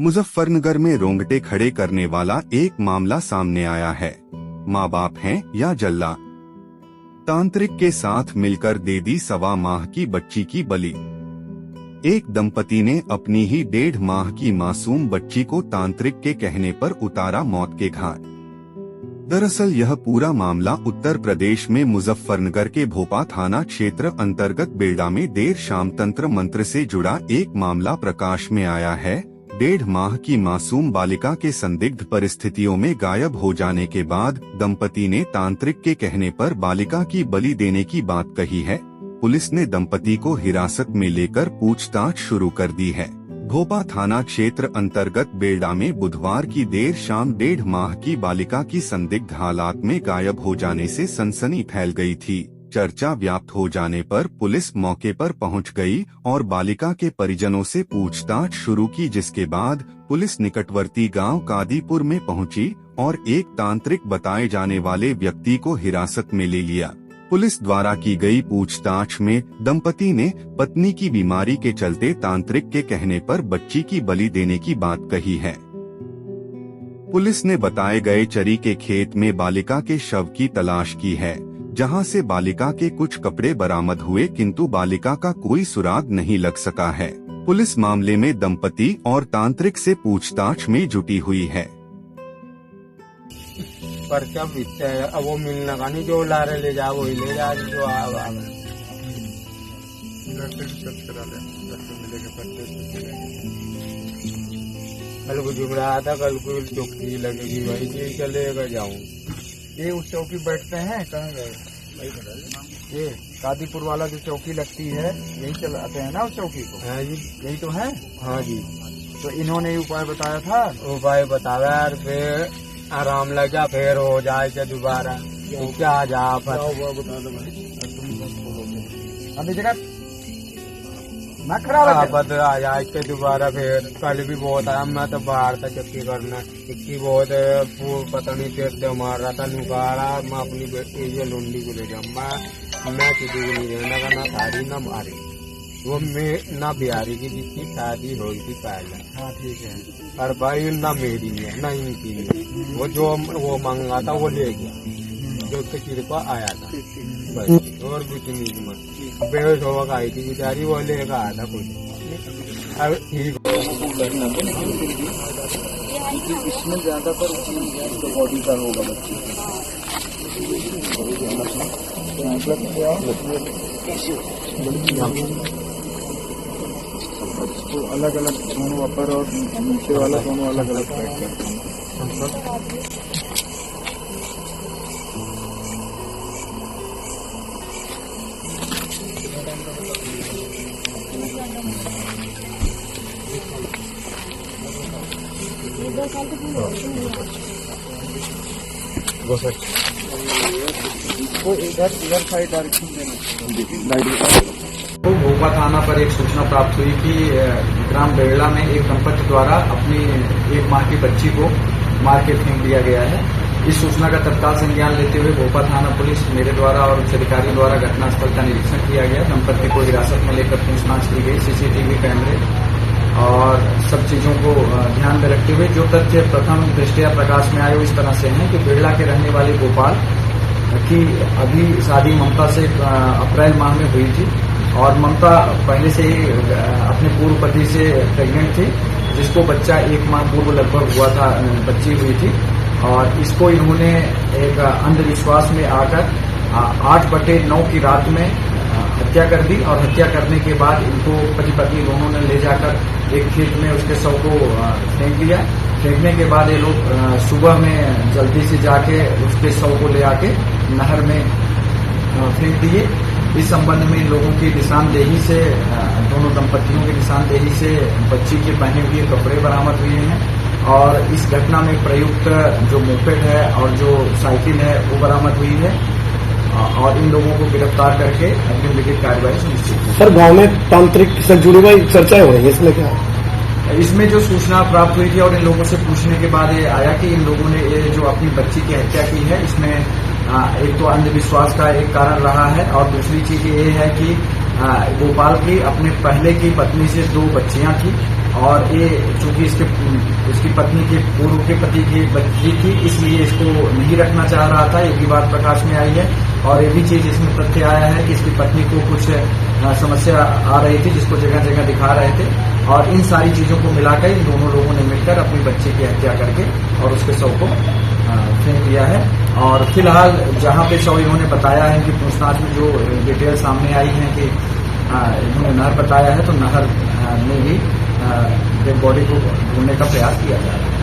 मुजफ्फरनगर में रोंगटे खड़े करने वाला एक मामला सामने आया है। माँ बाप हैं या जल्ला, तांत्रिक के साथ मिलकर दे दी 1.25 माह की बच्ची की बलि। एक दंपति ने अपनी ही 1.5 माह की मासूम बच्ची को तांत्रिक के कहने पर उतारा मौत के घाट। दरअसल यह पूरा मामला उत्तर प्रदेश में मुजफ्फरनगर के भोपा थाना क्षेत्र अंतर्गत बेल्डा में देर शाम तंत्र मंत्र से जुड़ा एक मामला प्रकाश में आया है। 1.5 माह की मासूम बालिका के संदिग्ध परिस्थितियों में गायब हो जाने के बाद दंपति ने तांत्रिक के कहने पर बालिका की बलि देने की बात कही है। पुलिस ने दंपति को हिरासत में लेकर पूछताछ शुरू कर दी है। भोपा थाना क्षेत्र अंतर्गत बेल्डा में बुधवार की देर शाम 1.5 माह की बालिका की संदिग्ध हालात में गायब हो जाने से सनसनी फैल गई थी। चर्चा व्याप्त हो जाने पर पुलिस मौके पर पहुंच गई और बालिका के परिजनों से पूछताछ शुरू की, जिसके बाद पुलिस निकटवर्ती गांव कादीपुर में पहुंची और एक तांत्रिक बताए जाने वाले व्यक्ति को हिरासत में ले लिया। पुलिस द्वारा की गई पूछताछ में दंपति ने पत्नी की बीमारी के चलते तांत्रिक के कहने पर बच्ची की बलि देने की बात कही है। पुलिस ने बताए गए चरी के खेत में बालिका के शव की तलाश की है, जहां से बालिका के कुछ कपड़े बरामद हुए, किंतु बालिका का कोई सुराग नहीं लग सका है। पुलिस मामले में दंपति और तांत्रिक से पूछताछ में जुटी हुई है। पर क्या बीतता है, अब वो मिलना का नहीं, जो ला रहे ले जा वही ले जा, जो कल को जुड़ रहा था, कल को चौकी लगेगी, वही चीज चलेगा जाऊँ। ये उस चौकी बैठते हैं, कहाँ गए? ये कादीपुर वाला जो चौकी लगती है, यही चलाते हैं ना उस चौकी को। हाँ जी, यही तो है। हाँ जी, तो इन्होंने उपाय बताया था, उपाय बताया यार, फिर आराम लगा, फिर हो जाए दोबारा, तो क्या जा अभी जगह मैं खराब बदला आ जाए के दोबारा। फिर कल भी बहुत आया, मैं तो बाहर था चक्की करना, इक्की बहुत पता नहीं पेट मार रहा था, नुकारा। मैं अपनी बेटी ये लुंडी को ले जाऊँ, मैं किसी को नहीं रहना का, ना सारी ना मारी, वो मैं ना बिहारी की जिसकी शादी हुई थी पहले। हाँ ठीक है। और भाई ना मेरी है ना इनकी है, वो जो वो मांगा था वो ले गया, जो उसके कृपा आया था, बस और कुछ नहीं। मत बेहोश होगा आई थी बेचारी, वो लेकर आया था कुछ। अब ठीक इसमें ज्यादातर तो बॉडी का होगा बच्चे, तो अलग अलग दोनों अपर और नीचे वाला दोनों अलग अलग पैक करते हैं। इधर साइड डायरेक्शन देना। तो भोपा थाना पर एक सूचना प्राप्त हुई कि ग्राम बेल्डा में एक दंपति द्वारा अपनी 1 माह की बच्ची को मार के फेंक दिया गया है। इस सूचना का तत्काल संज्ञान लेते हुए भोपा थाना पुलिस मेरे द्वारा और उच्च अधिकारी द्वारा घटनास्थल का निरीक्षण किया गया। दंपति को हिरासत में लेकर पूछताछ की गई। सीसीटीवी कैमरे और सब चीजों को ध्यान में रखते हुए जो तथ्य प्रथम दृष्टया प्रकाश में आए वो इस तरह से हैं कि बेल्डा के रहने वाले गोपाल की अभी शादी ममता से अप्रैल माह में हुई थी और ममता पहले से ही अपने पूर्व पति से प्रेग्नेंट थी, जिसको बच्चा 1 माह पूर्व लगभग हुआ था, बच्ची हुई थी। और इसको इन्होंने एक अंधविश्वास में आकर 8/9 की रात में हत्या कर दी और हत्या करने के बाद इनको पति पत्नी दोनों ने ले जाकर एक खेत में उसके शव को फेंक दिया। फेंकने के बाद ये लोग सुबह में जल्दी से जाके उसके शव को ले आके नहर में फेंक दिए। इस संबंध में इन लोगों की निशानदेही से, दोनों दंपतियों की निशानदेही से बच्ची के पहने हुए कपड़े बरामद हुए हैं और इस घटना में प्रयुक्त जो मोपेड है और जो साइकिल है वो बरामद हुई है और इन लोगों को गिरफ्तार करके अग्रिम विधिक कार्रवाई सुनिश्चित। सर, गांव में तांत्रिक से जुड़ी हुई चर्चाएं हो रही है, इसमें क्या? इसमें जो सूचना प्राप्त हुई थी और इन लोगों से पूछने के बाद ये आया कि इन लोगों ने ये जो अपनी बच्ची की हत्या की है, इसमें एक तो अंधविश्वास का एक कारण रहा है और दूसरी चीज ये है कि गोपाल की अपने पहले की पत्नी से 2 बच्चियां थी और ये चूंकि इसकी पत्नी के पूर्व के पति की बच्ची थी, इसलिए इसको नहीं रखना चाह रहा था। ये भी बात प्रकाश में आई है। और ये भी चीज इसमें तथ्य आया है कि इसकी पत्नी को कुछ समस्या आ रही थी, जिसको जगह जगह दिखा रहे थे। और इन सारी चीजों को मिलाकर इन दोनों लोगों ने मिलकर अपनी बच्ची की हत्या करके और उसके शव को फेंक दिया है। और फिलहाल जहां पे शव इन्होंने बताया है कि पूछताछ में जो डिटेल सामने आई है कि इन्होंने नहर बताया है, तो नहर में भी डेड बॉडी को ढूंढने का प्रयास किया जा रहा है।